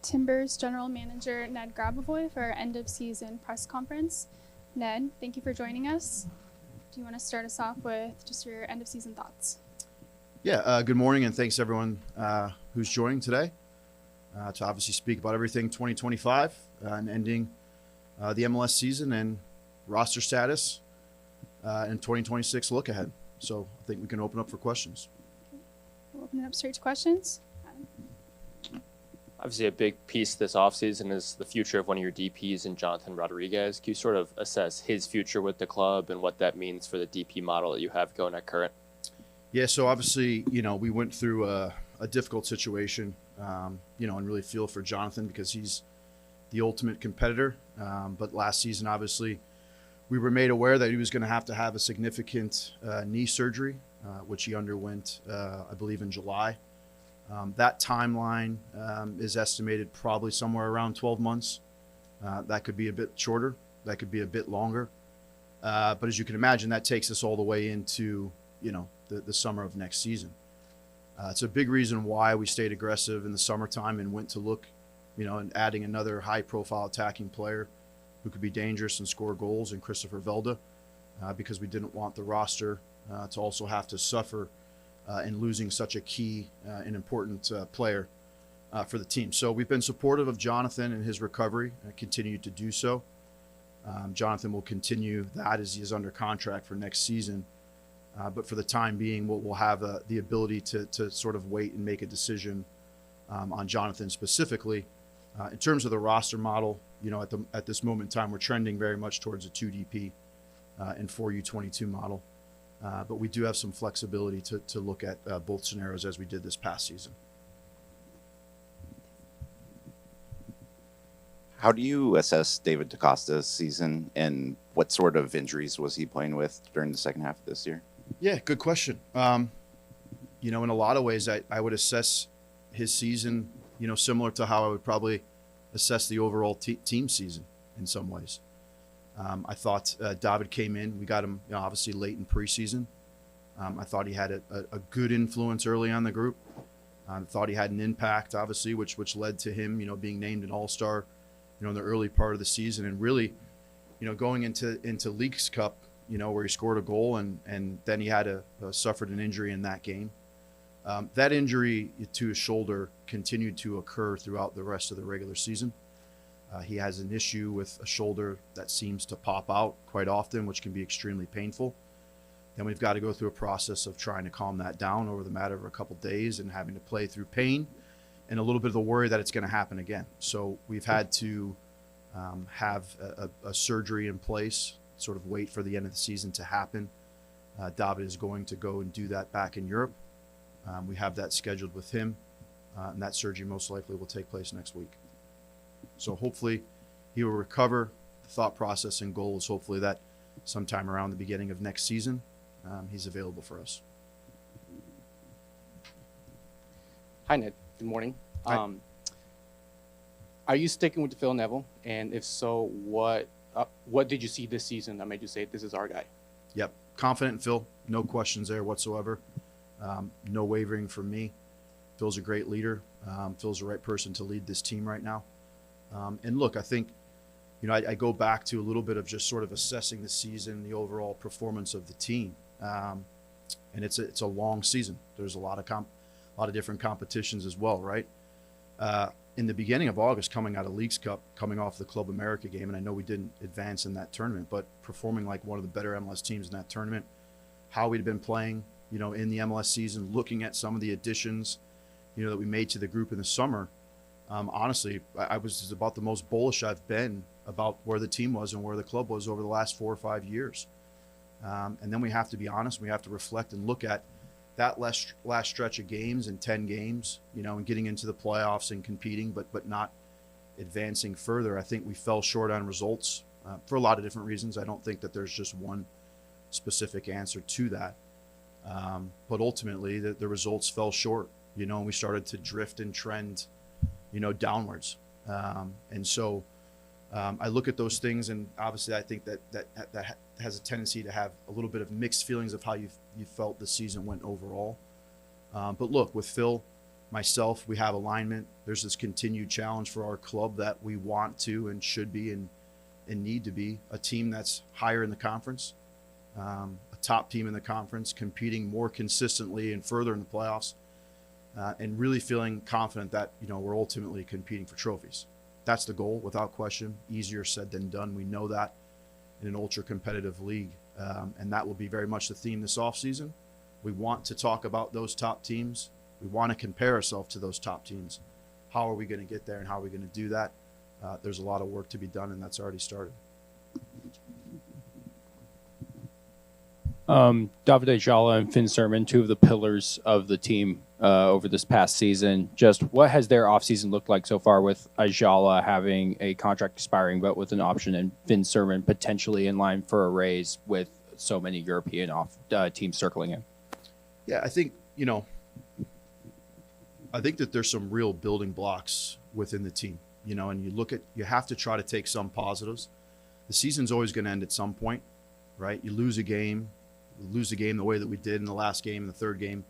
Timbers General Manager Ned Grabavoy for our end of season press conference. Ned, thank you for joining us. Do you want to start us off with just your end of season thoughts? Yeah, good morning, and thanks everyone who's joining today to obviously speak about everything 2025 and ending the MLS season and roster status and 2026 look ahead. So I think we can open up for questions. We'll open it up straight to questions. Obviously, a big piece this offseason is the future of one of your DPs in Jonathan Rodriguez. Can you sort of assess his future with the club and what that means for the DP model that you have going at current? Yeah, so obviously, we went through a difficult situation, and really feel for Jonathan because he's the ultimate competitor. But last season, obviously, we were made aware that he was going to have a significant knee surgery, which he underwent, I believe, in July. That timeline is estimated probably somewhere around 12 months. That could be a bit shorter. That could be a bit longer. But as you can imagine, that takes us all the way into, the summer of next season. It's a big reason why we stayed aggressive in the summertime and went to look, and adding another high-profile attacking player who could be dangerous and score goals in Christopher Velda, because we didn't want the roster to also have to suffer in losing such a key and important player for the team. So we've been supportive of Jonathan and his recovery and continue to do so. Jonathan will continue that as he is under contract for next season. But for the time being, we'll have the ability to sort of wait and make a decision on Jonathan specifically. In terms of the roster model, at this moment in time, we're trending very much towards a 2DP and 4U22 model. But we do have some flexibility to look at both scenarios as we did this past season. How do you assess David Tosta's season, and what sort of injuries was he playing with during the second half of this year? Yeah, good question. In a lot of ways, I would assess his season, similar to how I would probably assess the overall team season in some ways. I thought David came in. We got him, obviously late in preseason. I thought he had a good influence early on the group. I thought he had an impact, obviously, which led to him, being named an All-Star, in the early part of the season, and really, going into Leagues Cup, where he scored a goal and then he had suffered an injury in that game. That injury to his shoulder continued to occur throughout the rest of the regular season. He has an issue with a shoulder that seems to pop out quite often, which can be extremely painful. Then we've got to go through a process of trying to calm that down over the matter of a couple of days and having to play through pain and a little bit of the worry that it's going to happen again. So we've had to have a surgery in place, sort of wait for the end of the season to happen. David is going to go and do that back in Europe. We have that scheduled with him, and that surgery most likely will take place next week. So hopefully he will recover. The thought process and goal is hopefully that sometime around the beginning of next season, he's available for us. Hi, Ned. Good morning. Hi. Are you sticking with Phil Neville? And if so, what did you see this season that made you say this is our guy? Yep. Confident in Phil. No questions there whatsoever. No wavering from me. Phil's a great leader. Phil's the right person to lead this team right now. And look, I think, I go back to a little bit of just sort of assessing the season, the overall performance of the team. And it's a long season. There's a lot of different competitions as well, right? In the beginning of August, coming out of Leagues Cup, coming off the Club America game, and I know we didn't advance in that tournament, but performing like one of the better MLS teams in that tournament, how we'd been playing, in the MLS season, looking at some of the additions, that we made to the group in the summer. Honestly, I was about the most bullish I've been about where the team was and where the club was over the last 4 or 5 years. And then we have to be honest. We have to reflect and look at that last stretch of games and 10 games, and getting into the playoffs and competing, but not advancing further. I think we fell short on results for a lot of different reasons. I don't think that there's just one specific answer to that. But ultimately, the results fell short, and we started to drift and trend, downwards. And so I look at those things, and obviously I think that has a tendency to have a little bit of mixed feelings of how you felt the season went overall. But look, with Phil, myself, we have alignment. There's this continued challenge for our club that we want to and should be and need to be a team that's higher in the conference, a top team in the conference, competing more consistently and further in the playoffs, and really feeling confident that, we're ultimately competing for trophies. That's the goal, without question. Easier said than done. We know that in an ultra competitive league, and that will be very much the theme this offseason. We want to talk about those top teams. We want to compare ourselves to those top teams. How are we going to get there and how are we going to do that? There's a lot of work to be done, and that's already started. David Ajala and Finn Sermon, two of the pillars of the team over this past season. Just what has their offseason looked like so far, with Ajala having a contract expiring but with an option, and Finn Sermon potentially in line for a raise with so many European teams circling him? Yeah, I think, that there's some real building blocks within the team, and you have to try to take some positives. The season's always going to end at some point, right? You lose a game the way that we did in the last game, in the third game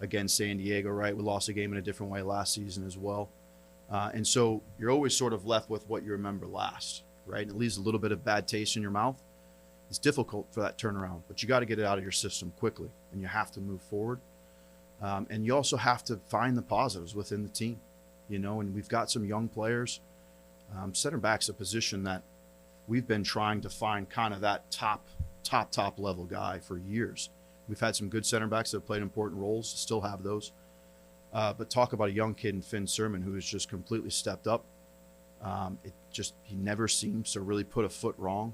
against San Diego, right? We lost a game in a different way last season as well. And so you're always sort of left with what you remember last, right? And it leaves a little bit of bad taste in your mouth. It's difficult for that turnaround, but you got to get it out of your system quickly, and you have to move forward. And you also have to find the positives within the team, and we've got some young players. Center back's a position that we've been trying to find kind of that top level guy for years. We've had some good center backs that have played important roles, still have those. But talk about a young kid in Finn Sermon who has just completely stepped up. He never seems to really put a foot wrong.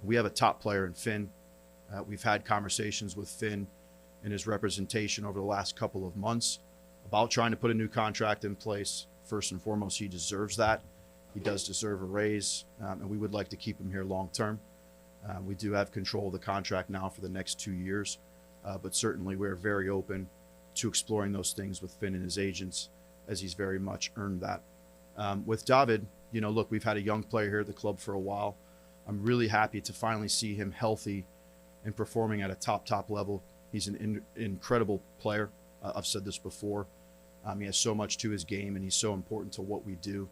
We have a top player in Finn. We've had conversations with Finn and his representation over the last couple of months about trying to put a new contract in place. First and foremost, he deserves that. He does deserve a raise, and we would like to keep him here long term. We do have control of the contract now for the next 2 years, but certainly we're very open to exploring those things with Finn and his agents, as he's very much earned that. With David, look, we've had a young player here at the club for a while. I'm really happy to finally see him healthy and performing at a top level. He's an incredible player. I've said this before. He has so much to his game, and he's so important to what we do.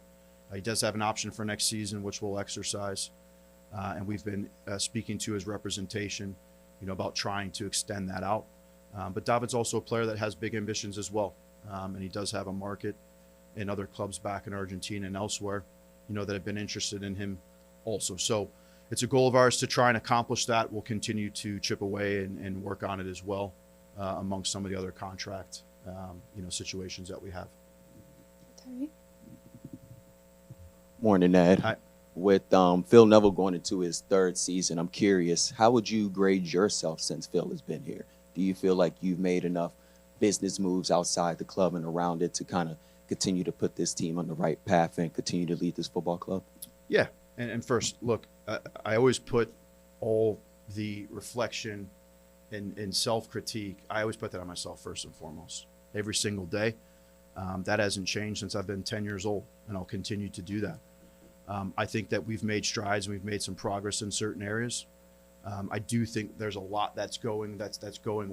He does have an option for next season, which we'll exercise. And we've been speaking to his representation, about trying to extend that out. But David's also a player that has big ambitions as well. And he does have a market in other clubs back in Argentina and elsewhere, that have been interested in him also. So it's a goal of ours to try and accomplish that. We'll continue to chip away and work on it as well, amongst some of the other contract, situations that we have. Terry? Morning, Ned. Hi. With Phil Neville going into his third season, I'm curious, how would you grade yourself since Phil has been here? Do you feel like you've made enough business moves outside the club and around it to kind of continue to put this team on the right path and continue to lead this football club? Yeah. And first, look, I always put all the reflection and self-critique, I always put that on myself first and foremost, every single day. That hasn't changed since I've been 10 years old, and I'll continue to do that. I think that we've made strides and we've made some progress in certain areas. I do think there's a lot that's going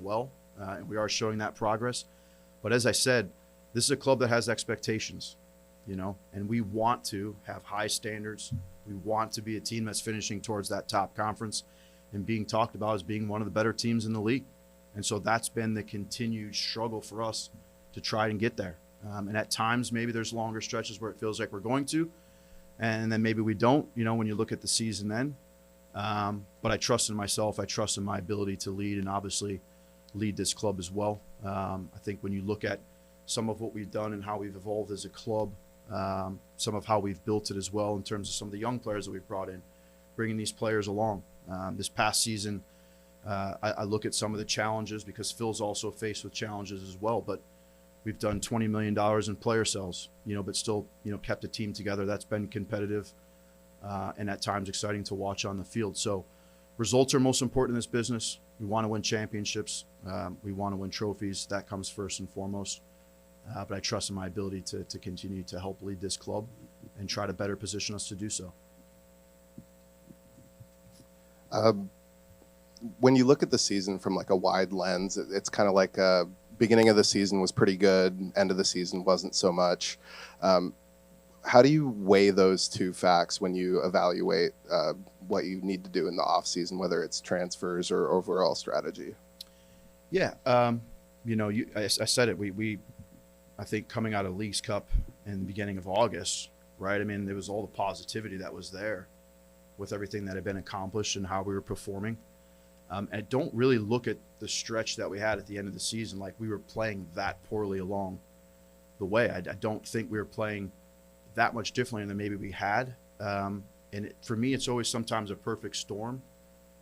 well, and we are showing that progress. But as I said, this is a club that has expectations, and we want to have high standards. We want to be a team that's finishing towards that top conference and being talked about as being one of the better teams in the league. And so that's been the continued struggle for us to try and get there. And at times, maybe there's longer stretches where it feels like we're going to, and then maybe we don't, when you look at the season then. But I trust in myself. I trust in my ability to lead and obviously lead this club as well. I think when you look at some of what we've done and how we've evolved as a club, some of how we've built it as well in terms of some of the young players that we've brought in, bringing these players along. This past season, I look at some of the challenges because Phil's also faced with challenges as well, but we've done $20 million in player sales, but still, kept the team together. That's been competitive and at times exciting to watch on the field. So results are most important in this business. We want to win championships. We want to win trophies. That comes first and foremost. But I trust in my ability to continue to help lead this club and try to better position us to do so. When you look at the season from like a wide lens, it's kind of like beginning of the season was pretty good, end of the season wasn't so much. How do you weigh those two facts when you evaluate what you need to do in the offseason, whether it's transfers or overall strategy? Yeah, I said it. I think coming out of Leagues Cup in the beginning of August, right? I mean, there was all the positivity that was there with everything that had been accomplished and how we were performing. And don't really look at the stretch that we had at the end of the season like we were playing that poorly along the way. I don't think we were playing that much differently than maybe we had. For me, it's always sometimes a perfect storm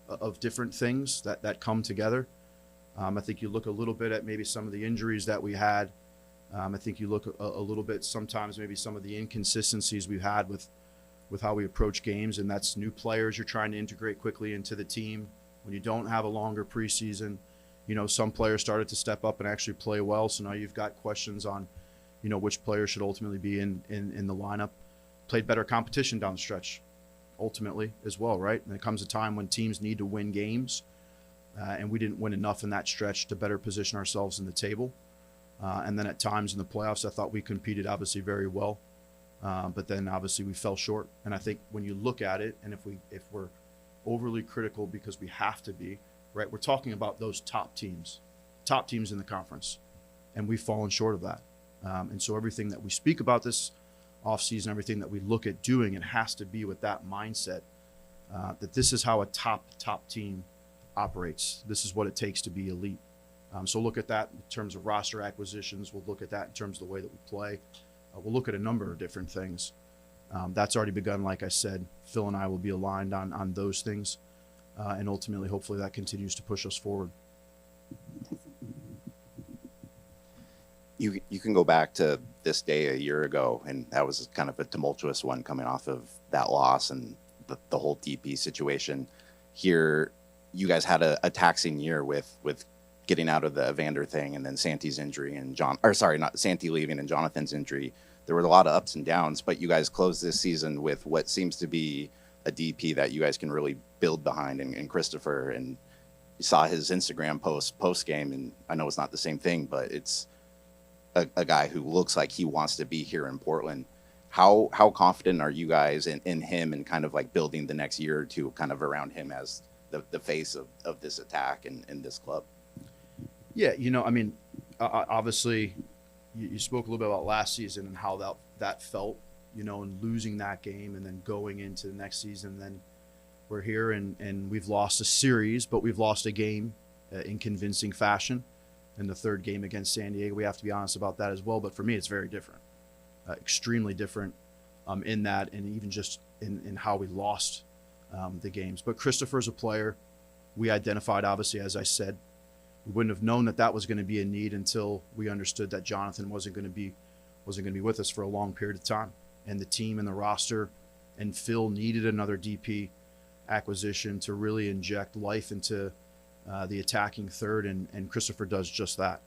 of different things that come together. I think you look a little bit at maybe some of the injuries that we had. I think you look a little bit sometimes maybe some of the inconsistencies we've had with how we approach games, and that's new players you're trying to integrate quickly into the team. When you don't have a longer preseason, some players started to step up and actually play well. So now you've got questions on, which players should ultimately be in the lineup. Played better competition down the stretch, ultimately as well, right? And there comes a time when teams need to win games, and we didn't win enough in that stretch to better position ourselves in the table. And then at times in the playoffs, I thought we competed obviously very well, but then obviously we fell short. And I think when you look at it, and if we're overly critical because we have to be, right? We're talking about those top teams in the conference, and we've fallen short of that. And so everything that we speak about this offseason, everything that we look at doing, it has to be with that mindset that this is how a top team operates. This is what it takes to be elite. So look at that in terms of roster acquisitions. We'll look at that in terms of the way that we play. We'll look at a number of different things. That's already begun, like I said. Phil and I will be aligned on those things, and ultimately, hopefully, that continues to push us forward. You can go back to this day a year ago, and that was kind of a tumultuous one coming off of that loss and the whole DP situation. Here, you guys had a taxing year with getting out of the Evander thing, and then Santi's injury, and not Santi leaving and Jonathan's injury. There were a lot of ups and downs, but you guys closed this season with what seems to be a DP that you guys can really build behind, and Christopher. And you saw his Instagram post game, and I know it's not the same thing, but it's a guy who looks like he wants to be here in Portland. How confident are you guys in him and kind of like building the next year or two kind of around him as the face of this attack and this club? Yeah, obviously you spoke a little bit about last season and how that felt, and losing that game and then going into the next season. Then we're here and we've lost a series, but we've lost a game in convincing fashion. In the third game against San Diego, we have to be honest about that as well. But for me, it's very different, extremely different in that, and even just in how we lost the games. But Christopher's a player we identified, obviously, as I said. We wouldn't have known that was going to be a need until we understood that Jonathan wasn't going to be with us for a long period of time, and the team and the roster and Phil needed another DP acquisition to really inject life into the attacking third, and Christopher does just that.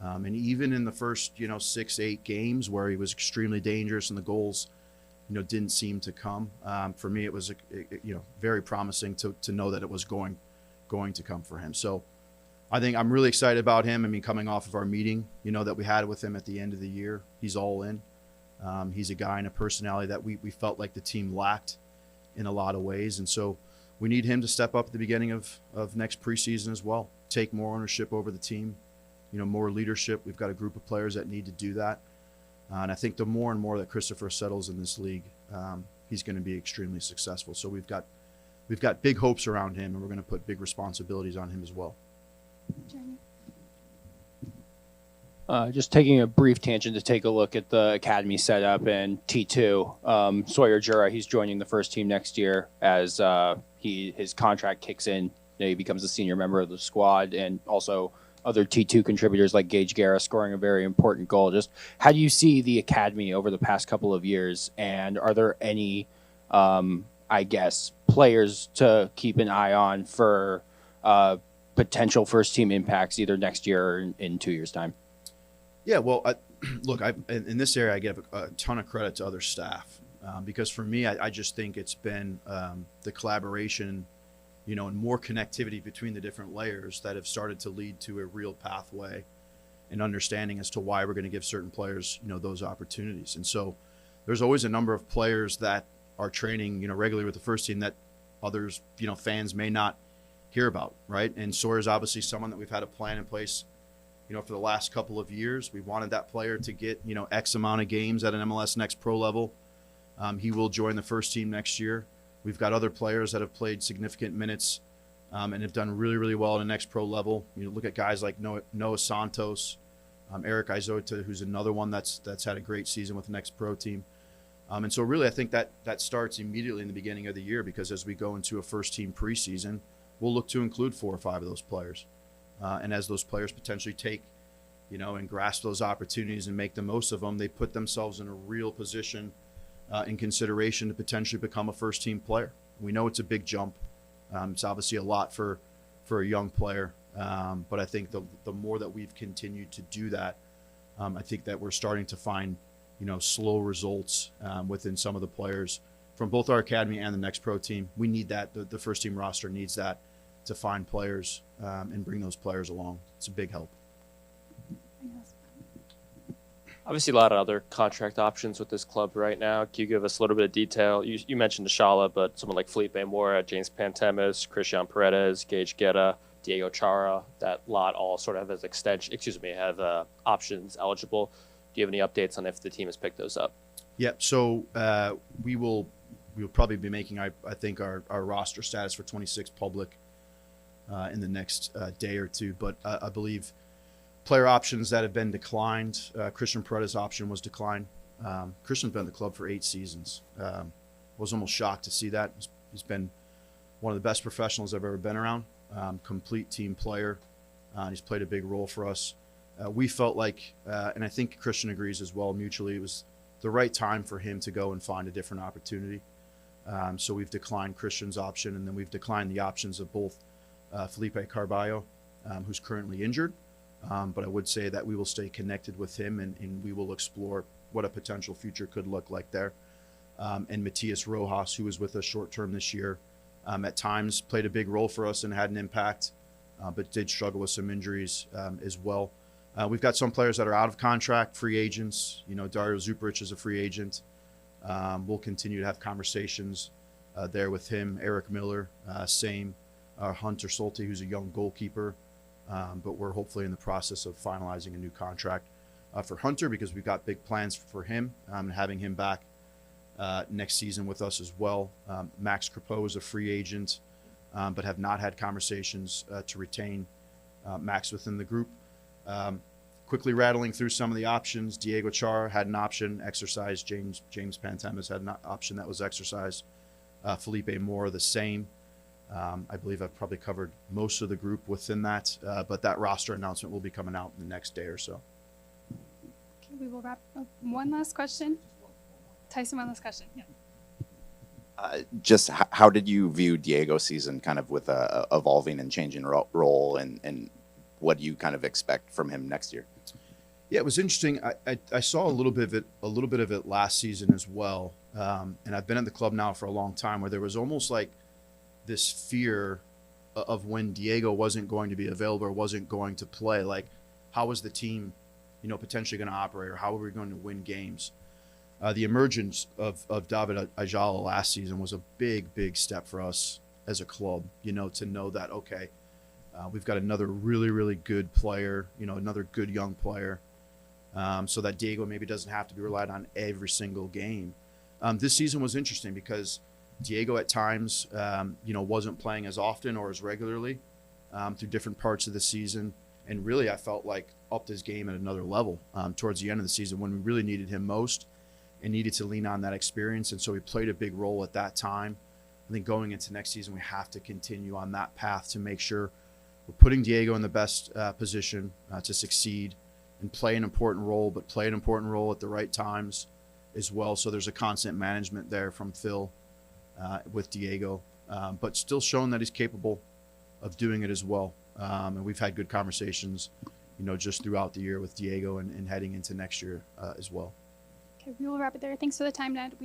And even in the first 6-8 games where he was extremely dangerous and the goals didn't seem to come, for me it was very promising to know that it was going to come for him. So I think I'm really excited about him. I mean, coming off of our meeting, that we had with him at the end of the year, he's all in. He's a guy and a personality that we felt like the team lacked in a lot of ways. And so we need him to step up at the beginning of next preseason as well, take more ownership over the team, more leadership. We've got a group of players that need to do that. And I think the more and more that Christopher settles in this league, he's going to be extremely successful. So we've got big hopes around him, and we're going to put big responsibilities on him as well. Jeremy. Just taking a brief tangent to take a look at the academy setup and T2. Sawyer Jura, he's joining the first team next year as his contract kicks in. He becomes a senior member of the squad, and also other T2 contributors like Gage Guerra scoring a very important goal. Just how do you see the academy over the past couple of years, and are there any, players to keep an eye on for potential first team impacts either next year or in 2 years' time? Yeah, well, in this area, I give a ton of credit to other staff because for me, I just think it's been the collaboration, and more connectivity between the different layers that have started to lead to a real pathway and understanding as to why we're going to give certain players, those opportunities. And so there's always a number of players that are training, regularly with the first team that others, fans may not hear about, right? And Sawyer's obviously someone that we've had a plan in place, for the last couple of years. We wanted that player to get, X amount of games at an MLS Next Pro level. He will join the first team next year. We've got other players that have played significant minutes and have done really, really well at a Next Pro level. Look at guys like Noah Santos, Eric Izota, who's another one that's had a great season with the Next Pro team. And so really I think that starts immediately in the beginning of the year, because as we go into a first team preseason, we'll look to include 4 or 5 of those players. And as those players potentially take, and grasp those opportunities and make the most of them, they put themselves in a real position in consideration to potentially become a first team player. We know it's a big jump. It's obviously a lot for a young player. But I think the more that we've continued to do that, I think that we're starting to find, slow results within some of the players from both our academy and the Next Pro team. We need that. The first team roster needs that to find players and bring those players along. It's a big help. Obviously, a lot of other contract options with this club right now. Can you give us a little bit of detail? You mentioned Chará, but someone like Felipe Mora, James Pantemis, Christian Paredes, Gage Guerra, Diego Chará, that lot all sort of has have options eligible. Do you have any updates on if the team has picked those up? Yep. So we'll probably be making, I think, our roster status for 26 public in the next day or two. But I believe player options that have been declined. Christian Paredes' option was declined. Christian's been in the club for 8 seasons. Was almost shocked to see that. He's been one of the best professionals I've ever been around. Complete team player. He's played a big role for us. We felt like, and I think Christian agrees as well mutually, it was the right time for him to go and find a different opportunity. So we've declined Christian's option, and then we've declined the options of both Felipe Carballo, who's currently injured. But I would say that we will stay connected with him, and we will explore what a potential future could look like there. And Matias Rojas, who was with us short term this year, at times played a big role for us and had an impact, but did struggle with some injuries as well. We've got some players that are out of contract, free agents. Dario Zuprich is a free agent. We'll continue to have conversations there with him. Eric Miller, same. Hunter Solte, who's a young goalkeeper. But we're hopefully in the process of finalizing a new contract for Hunter, because we've got big plans for him and having him back next season with us as well. Max Crepeau is a free agent, but have not had conversations to retain Max within the group. Quickly rattling through some of the options, Diego Chará had an option exercised. James Pantemis had an option that was exercised. Felipe Mora the same. I believe I've probably covered most of the group within that, but that roster announcement will be coming out in the next day or so. Okay, we will wrap up. One last question. Tyson, one last question. Yeah. Just how did you view Diego's season, kind of with a evolving and changing role, and what do you kind of expect from him next year? Yeah, it was interesting. I saw a little bit of it last season as well, and I've been at the club now for a long time, where there was almost like this fear of when Diego wasn't going to be available or wasn't going to play. Like, how was the team, potentially going to operate, or how were we going to win games? The emergence of David Ayala last season was a big step for us as a club, to know that, okay, we've got another really good player, another good young player, so that Diego maybe doesn't have to be relied on every single game. This season was interesting because Diego at times, wasn't playing as often or as regularly through different parts of the season. And really, I felt like upped his game at another level towards the end of the season when we really needed him most and needed to lean on that experience. And so he played a big role at that time. I think going into next season, we have to continue on that path to make sure we're putting Diego in the best position to succeed and play an important role, but play an important role at the right times as well. So there's a constant management there from Phil with Diego, but still showing that he's capable of doing it as well. And we've had good conversations, just throughout the year with Diego and heading into next year as well. Okay, we will wrap it there. Thanks for the time, Ned.